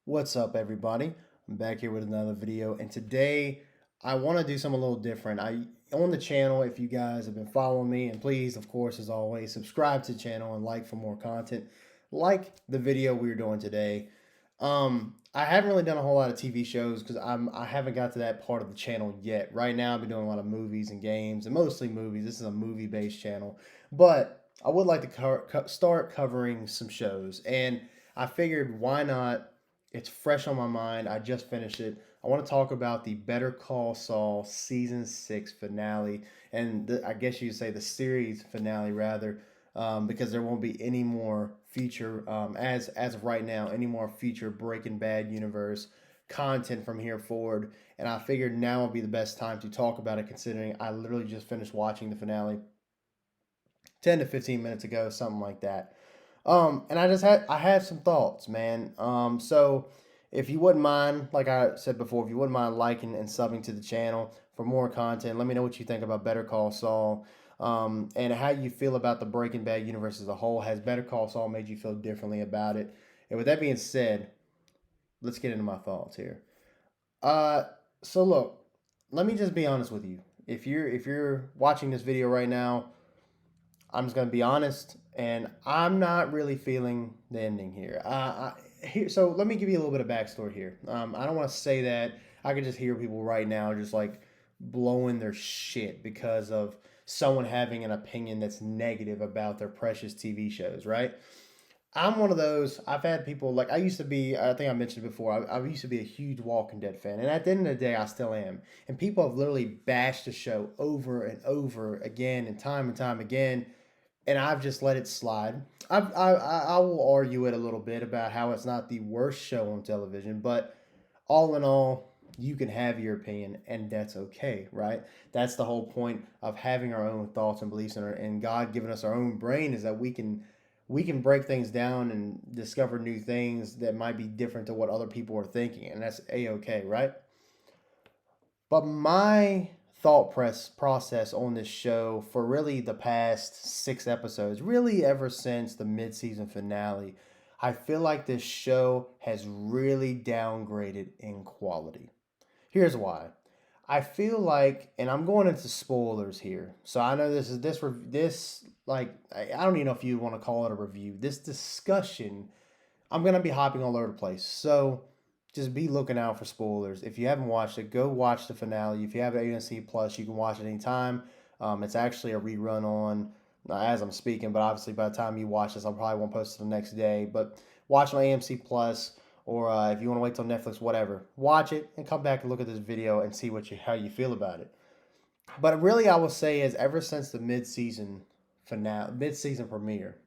What's up, everybody? I'm back here with another video, and today I want to do something a little different. I on the channel, if you guys have been following me, and please, of course, as always, subscribe to the channel and like for more content. Like the video we're doing today. I haven't really done a whole lot of TV shows because I haven't got to that part of the channel yet. Right now, I've been doing a lot of movies and games, and mostly movies. This is a movie-based channel, but I would like to start covering some shows, and I figured why not. It's fresh on my mind. I just finished it. I want to talk about the Better Call Saul season 6 finale, and I guess you'd say the series finale rather, because there won't be any more feature as of right now, any more future Breaking Bad universe content from here forward. And I figured now would be the best time to talk about it, considering I literally just finished watching the finale 10 to 15 minutes ago, something like that. And I had some thoughts, man. So if you wouldn't mind, like I said before, if you wouldn't mind liking and subbing to the channel for more content, let me know what you think about Better Call Saul, and how you feel about the Breaking Bad universe as a whole. Has Better Call Saul made you feel differently about it? And with that being said, let's get into my thoughts here. Uh, so look, let me just be honest with you. If you're watching this video right now, I'm just gonna be honest, and I'm not really feeling the ending here. So let me give you a little bit of backstory here. I don't want to say that I can just hear people right now just like blowing their shit because of someone having an opinion that's negative about their precious TV shows, right? I'm one of those. I've had people like I used to be. I think I mentioned before. I used to be a huge Walking Dead fan, and at the end of the day, I still am. And people have literally bashed the show over and over again, and time again, and I've just let it slide. I will argue it a little bit about how it's not the worst show on television, but all in all, you can have your opinion, and that's okay, right? That's the whole point of having our own thoughts and beliefs, and God giving us our own brain is that we can break things down and discover new things that might be different to what other people are thinking, and that's a okay, right? But my process on this show for really the past 6 episodes, really ever since the mid-season finale, I feel like this show has really downgraded in quality. Here's why. I feel like, and I'm going into spoilers here, so I know this like I don't even know if you want to call it a review. This discussion, I'm gonna be hopping all over the place. So just be looking out for spoilers. If you haven't watched it, go watch the finale. If you have AMC Plus, you can watch it anytime. It's actually a rerun on as I'm speaking, but obviously by the time you watch this, I probably won't post it the next day. But watch on AMC Plus, or if you want to wait till Netflix, whatever, watch it and come back and look at this video and see how you feel about it. But really, I will say is ever since the mid season premiere,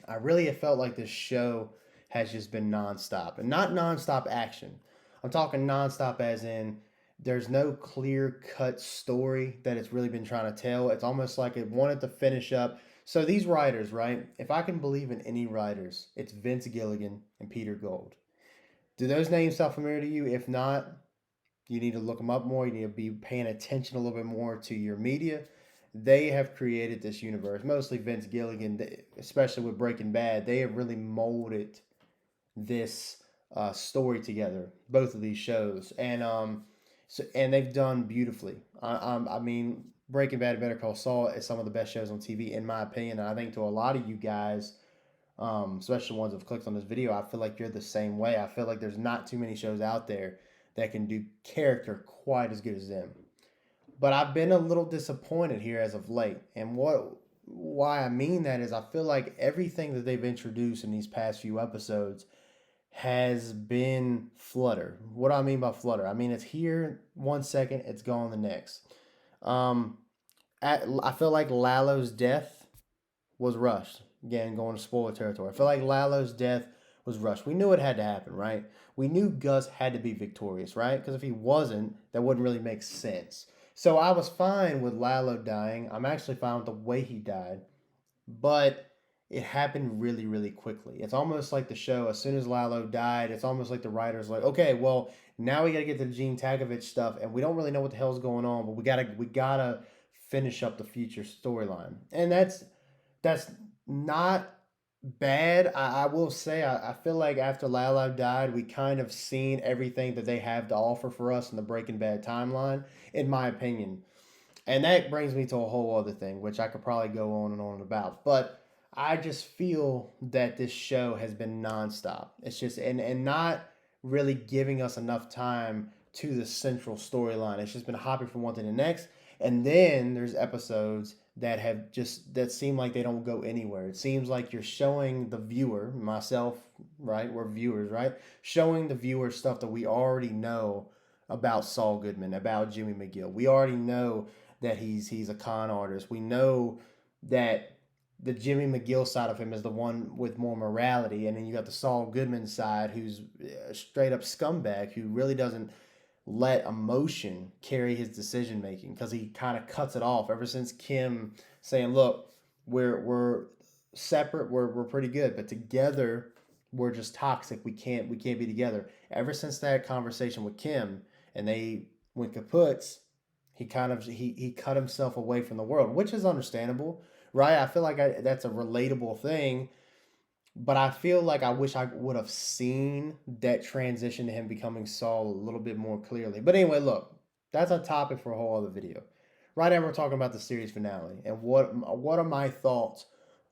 I really have felt like this show has just been nonstop, and not nonstop action. I'm talking nonstop as in there's no clear cut story that it's really been trying to tell. It's almost like it wanted to finish up. So these writers, right? If I can believe in any writers, it's Vince Gilligan and Peter Gould. Do those names sound familiar to you? If not, you need to look them up more. You need to be paying attention a little bit more to your media. They have created this universe, mostly Vince Gilligan, especially with Breaking Bad. They have really molded this story together, both of these shows, and they've done beautifully. I mean, Breaking Bad and Better Call Saul is some of the best shows on TV, in my opinion. And I think to a lot of you guys, especially the ones who've clicked on this video, I feel like you're the same way. I feel like there's not too many shows out there that can do character quite as good as them. But I've been a little disappointed here as of late. And why I mean that is I feel like everything that they've introduced in these past few episodes has been flutter. What do I mean by flutter? I mean it's here 1 second, it's gone the next. Um, I feel like Lalo's death was rushed. Again, going to spoiler territory. I feel like Lalo's death was rushed. We knew it had to happen, right? We knew Gus had to be victorious, right? Because if he wasn't, that wouldn't really make sense. So I was fine with Lalo dying. I'm actually fine with the way he died, but it happened really, really quickly. It's almost like the show, as soon as Lalo died, it's almost like the writers like, okay, well, now we gotta get to the Gene Takovich stuff, and we don't really know what the hell's going on, but we gotta finish up the future storyline. And that's not bad. I will say I feel like after Lalo died, we kind of seen everything that they have to offer for us in the Breaking Bad timeline, in my opinion. And that brings me to a whole other thing, which I could probably go on and on about. But I just feel that this show has been nonstop. It's just and not really giving us enough time to the central storyline. It's just been hopping from one to the next. And then there's episodes that have just that seem like they don't go anywhere. It seems like you're showing the viewer, myself, right? We're viewers, right? Showing the viewer stuff that we already know about Saul Goodman, about Jimmy McGill. We already know that he's a con artist. We know that the Jimmy McGill side of him is the one with more morality, and then you got the Saul Goodman side, who's a straight up scumbag who really doesn't let emotion carry his decision making because he kind of cuts it off. Ever since Kim saying, "Look, we're separate, we're pretty good, but together we're just toxic. We can't be together." Ever since that conversation with Kim, and they went kaputs, he cut himself away from the world, which is understandable, right? I feel like that's a relatable thing, but I feel like I wish I would have seen that transition to him becoming Saul a little bit more clearly. But anyway, look, that's a topic for a whole other video. Right now, we're talking about the series finale and what are my thoughts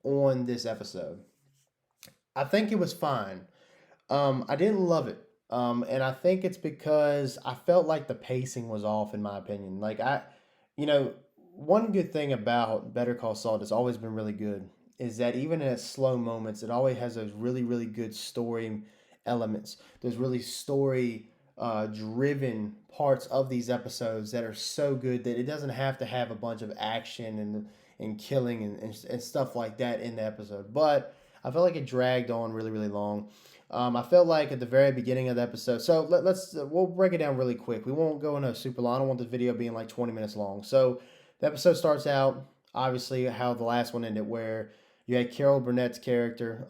on this episode. I think it was fine. I didn't love it. And I think it's because I felt like the pacing was off, in my opinion. You know, one good thing about Better Call Saul that's always been really good is that even in its slow moments, it always has those really, really good story elements. Those really story driven parts of these episodes that are so good that it doesn't have to have a bunch of action and killing and stuff like that in the episode. But I felt like it dragged on really, really long. I felt like at the very beginning of the episode. So we'll break it down really quick. We won't go into super long. I don't want the video being like 20 minutes long. So the episode starts out obviously how the last one ended, where you had Carol Burnett's character,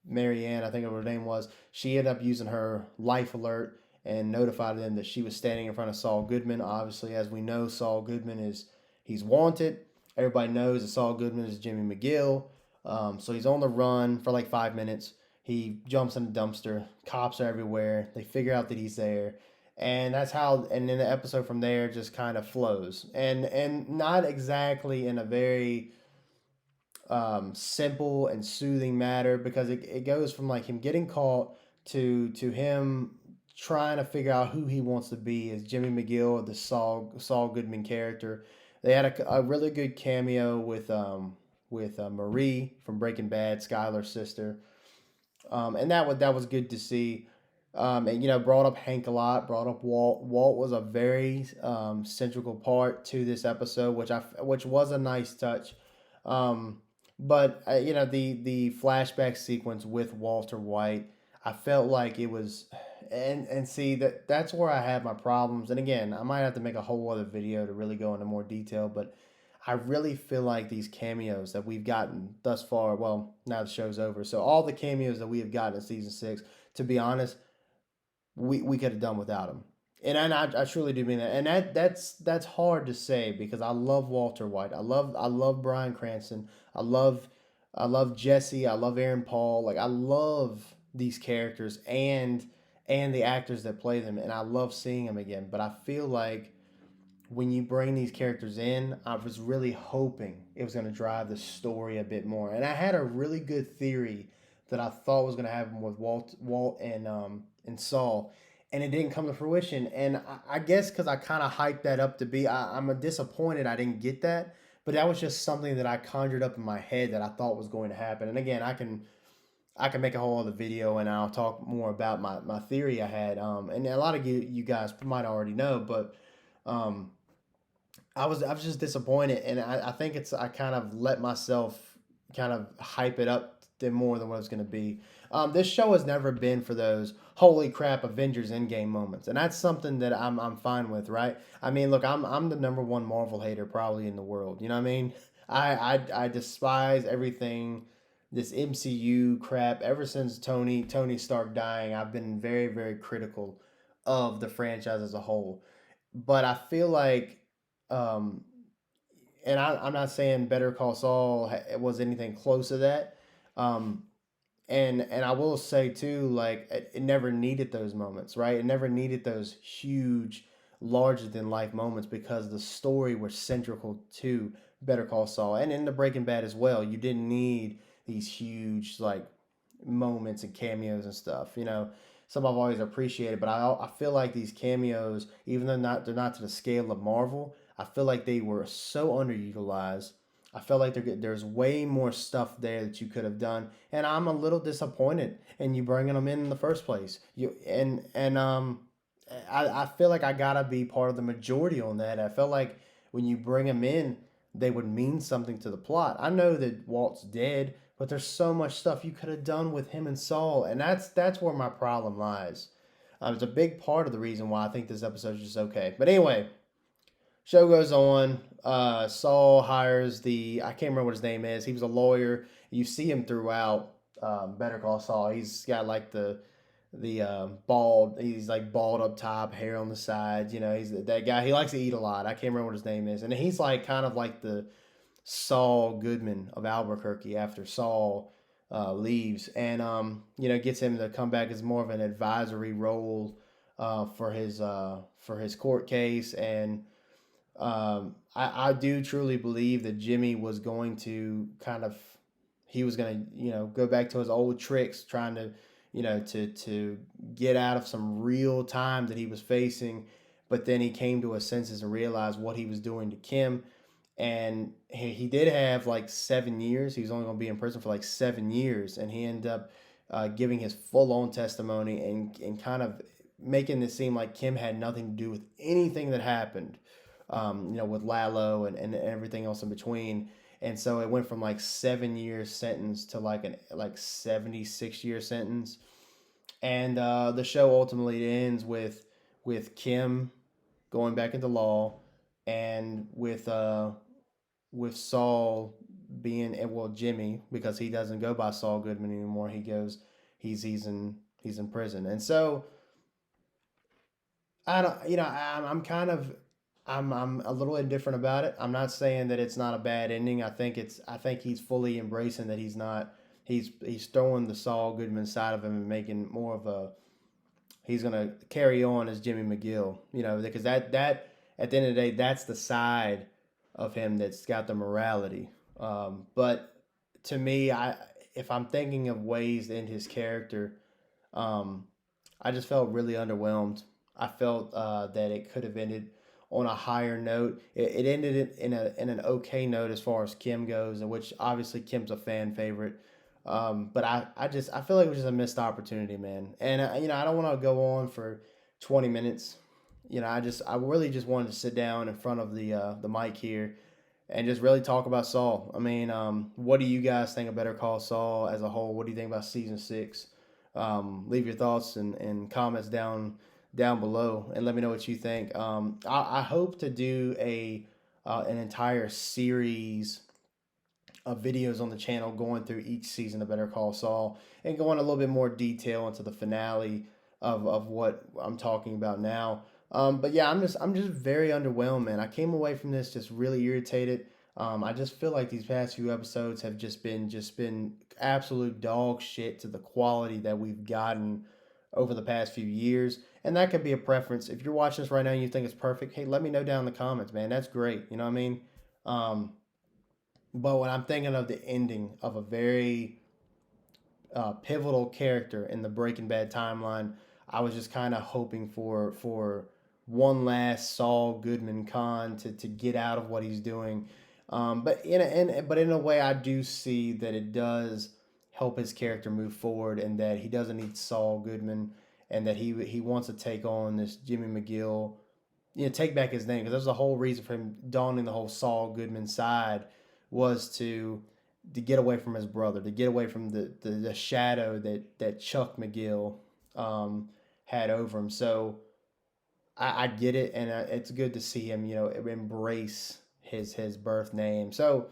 Marianne, I think her name was. She ended up using her life alert and notified them that she was standing in front of Saul Goodman. Obviously, as we know, Saul Goodman he's wanted. Everybody knows that Saul Goodman is Jimmy McGill. So he's on the run for like 5 minutes. He jumps in the dumpster. Cops are everywhere. They figure out that he's there, and that's how. And then the episode from there just kind of flows, and not exactly in a very simple and soothing matter, because it goes from like him getting caught to him trying to figure out who he wants to be as Jimmy McGill, the Saul Goodman character. They had a really good cameo with Marie from Breaking Bad, Skylar's sister, and that was good to see. And brought up Hank a lot, brought up Walt. Walt was a very central part to this episode, which was a nice touch. Um, but the flashback sequence with Walter White, I felt like it was, and see that's where I had my problems. And again, I might have to make a whole other video to really go into more detail, but I really feel like these cameos that we've gotten thus far, well, now the show's over. So all the cameos that we have gotten in season 6, to be honest, we could have done without them. And I truly do mean that. And that's hard to say because I love Walter White. I love Bryan Cranston. I love I love Jesse. I love Aaron Paul. Like I love these characters and the actors that play them, and I love seeing them again. But I feel like when you bring these characters in, I was really hoping it was going to drive the story a bit more. And I had a really good theory that I thought was going to happen with Walt and Saul, and it didn't come to fruition. And I guess because I kind of hyped that up to be, I'm disappointed I didn't get that. But that was just something that I conjured up in my head that I thought was going to happen. And again, I can make a whole other video and I'll talk more about my theory I had. And a lot of you guys might already know, but um, I was just disappointed, and I think I kind of let myself kind of hype it up more than what it's going to be. This show has never been for those holy crap Avengers Endgame moments, and that's something that I'm fine with, right? I mean, look, I'm the number one Marvel hater probably in the world. You know what I mean? I despise everything this MCU crap. Ever since Tony Stark dying, I've been very very critical of the franchise as a whole. But I feel like um, and I'm not saying Better Call Saul was anything close to that. Um, and I will say too, like it never needed those moments, right? It never needed those huge, larger than life moments because the story was central to Better Call Saul and in the Breaking Bad as well. You didn't need these huge like moments and cameos and stuff. You know, some I've always appreciated, but I feel like these cameos, even though they're not to the scale of Marvel, I feel like they were so underutilized. I felt like there's way more stuff there that you could have done, and I'm a little disappointed in you bringing them in the first place. I feel like I gotta be part of the majority on that. I felt like when you bring them in, they would mean something to the plot. I know that Walt's dead, but there's so much stuff you could have done with him and Saul, and that's where my problem lies. It's a big part of the reason why I think this episode is just okay. But anyway, show goes on. Saul hires the I can't remember what his name is. He was a lawyer. You see him throughout Better Call Saul. He's got like the bald. He's like bald up top, hair on the sides. You know, he's that guy. He likes to eat a lot. I can't remember what his name is, and he's like kind of like the Saul Goodman of Albuquerque after Saul leaves, and you know, gets him to come back as more of an advisory role for his court case. And I do truly believe that Jimmy was going to he was going to, you know, go back to his old tricks, trying to, you know, to get out of some real time that he was facing. But then he came to his senses and realized what he was doing to Kim. And he did have like 7 years. He was only going to be in prison for like 7 years. And he ended up giving his full on testimony and kind of making it seem like Kim had nothing to do with anything that happened, you know, with Lalo and everything else in between. And so it went from like 7 years sentence to like 76 year sentence. And the show ultimately ends with Kim going back into law, and with Saul being, well, Jimmy, because he doesn't go by Saul Goodman anymore. He goes he's in prison. And so I don't, you know, I'm kind of, I'm a little indifferent about it. I'm not saying that it's not a bad ending. I think he's fully embracing that he's not, he's throwing the Saul Goodman side of him and making more of a, he's gonna carry on as Jimmy McGill, you know, because that at the end of the day, that's the side of him that's got the morality. But to me, I if I'm thinking of ways to end his character, um, I just felt really underwhelmed. I felt that it could have ended on a higher note. It ended in an okay note as far as Kim goes, in which obviously Kim's a fan favorite. But I feel like it was just a missed opportunity, man. And you know, I don't want to go on for 20 minutes. You know, I really just wanted to sit down in front of the mic here and just really talk about Saul. I mean, what do you guys think of Better Call Saul as a whole? What do you think about season 6? Leave your thoughts and comments down below and let me know what you think. I hope to do an entire series of videos on the channel going through each season of Better Call Saul and going a little bit more detail into the finale of what I'm talking about now. But yeah, I'm just very underwhelmed, man. I came away from this just really irritated. I just feel like these past few episodes have just been absolute dog shit to the quality that we've gotten over the past few years. And that could be a preference. If you're watching this right now and you think it's perfect, hey, let me know down in the comments, man. That's great. You know what I mean? Um, but when I'm thinking of the ending of a very pivotal character in the Breaking Bad timeline, I was just kind of hoping for one last Saul Goodman Khan to get out of what he's doing. But in a way, I do see that it does help his character move forward, and that he doesn't need Saul Goodman, and that he wants to take on this Jimmy McGill, you know, take back his name, because there's a whole reason for him donning the whole Saul Goodman side was to get away from his brother, to get away from the shadow that Chuck McGill had over him. So I get it, and it's good to see him, you know, embrace his birth name. So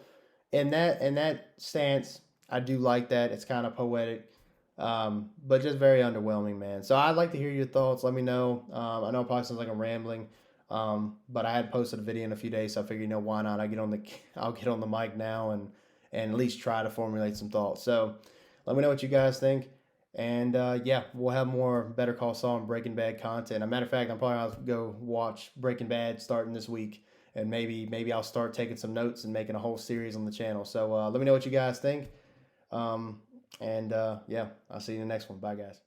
in that stance, I do like that. It's kind of poetic, but just very underwhelming, man. So I'd like to hear your thoughts. Let me know. I know it probably sounds like I'm rambling, but I had posted a video in a few days, so I figured, you know, why not? I'll get on the mic now and at least try to formulate some thoughts. So Let me know what you guys think. And yeah, we'll have more Better Call Saul and Breaking Bad content. As a matter of fact, I'm probably gonna go watch Breaking Bad starting this week, and maybe I'll start taking some notes and making a whole series on the channel. So let me know what you guys think. Um, and yeah, I'll see you in the next one. Bye, guys.